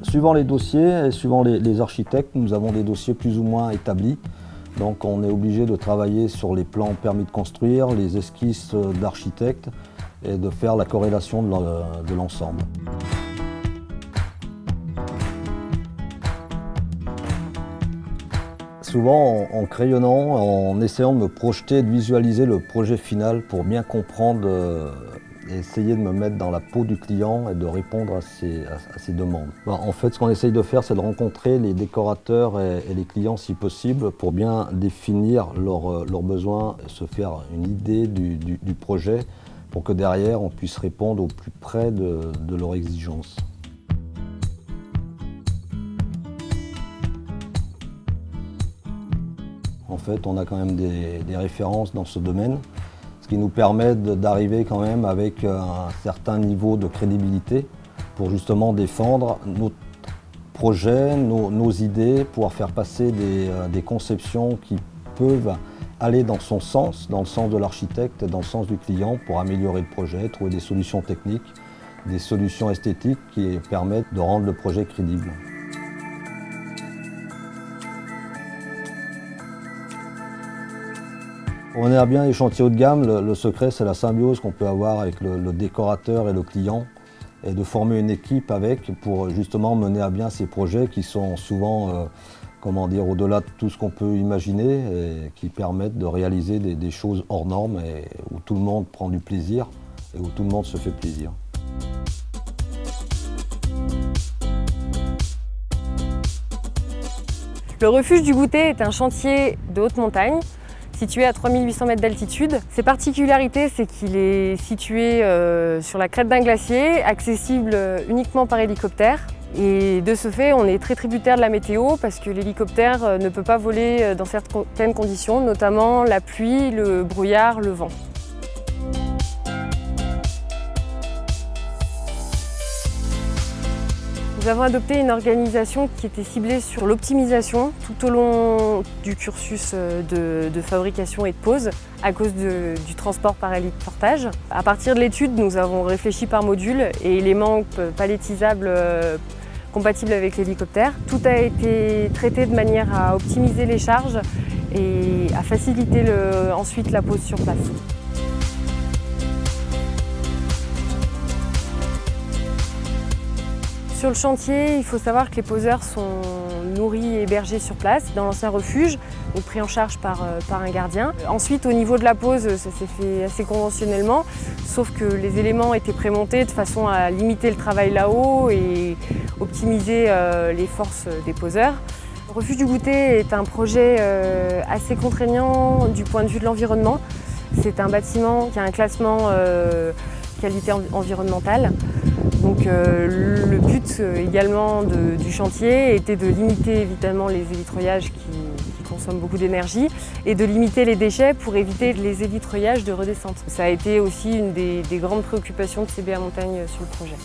Suivant les dossiers et suivant les architectes, nous avons des dossiers plus ou moins établis. Donc on est obligé de travailler sur les plans permis de construire, les esquisses d'architectes et de faire la corrélation de l'ensemble. Souvent en crayonnant, en essayant de me projeter, de visualiser le projet final pour bien comprendre et essayer de me mettre dans la peau du client et de répondre à ses demandes. En fait, ce qu'on essaye de faire, c'est de rencontrer les décorateurs et les clients si possible pour bien définir leurs besoins, se faire une idée du projet pour que derrière, on puisse répondre au plus près de leurs exigences. En fait, on a quand même des références dans ce domaine, ce qui nous permet d'arriver quand même avec un certain niveau de crédibilité pour justement défendre notre projet, nos idées, pouvoir faire passer des conceptions qui peuvent aller dans son sens, dans le sens de l'architecte, dans le sens du client pour améliorer le projet, trouver des solutions techniques, des solutions esthétiques qui permettent de rendre le projet crédible. Pour mener à bien les chantiers haut de gamme, le secret c'est la symbiose qu'on peut avoir avec le décorateur et le client et de former une équipe avec pour justement mener à bien ces projets qui sont souvent au-delà de tout ce qu'on peut imaginer et qui permettent de réaliser des choses hors normes et où tout le monde prend du plaisir et où tout le monde se fait plaisir. Le refuge du Goûter est un chantier de haute montagne situé à 3800 mètres d'altitude. Ses particularités, c'est qu'il est situé sur la crête d'un glacier, accessible uniquement par hélicoptère. Et de ce fait, on est très tributaire de la météo parce que l'hélicoptère ne peut pas voler dans certaines conditions, notamment la pluie, le brouillard, le vent. Nous avons adopté une organisation qui était ciblée sur l'optimisation tout au long du cursus de fabrication et de pose à cause du transport par héliportage. À partir de l'étude, nous avons réfléchi par module et éléments palettisables compatibles avec l'hélicoptère. Tout a été traité de manière à optimiser les charges et à faciliter ensuite la pose sur place. Sur le chantier, il faut savoir que les poseurs sont nourris et hébergés sur place, dans l'ancien refuge, donc pris en charge par un gardien. Ensuite, au niveau de la pose, ça s'est fait assez conventionnellement, sauf que les éléments étaient prémontés de façon à limiter le travail là-haut et optimiser les forces des poseurs. Le refuge du Goûter est un projet assez contraignant du point de vue de l'environnement. C'est un bâtiment qui a un classement qualité environnementale. Donc le but également du chantier était de limiter évidemment les évitreuillages qui consomment beaucoup d'énergie et de limiter les déchets pour éviter les évitreuillages de redescente. Ça a été aussi une des grandes préoccupations de CBA Montagne sur le projet.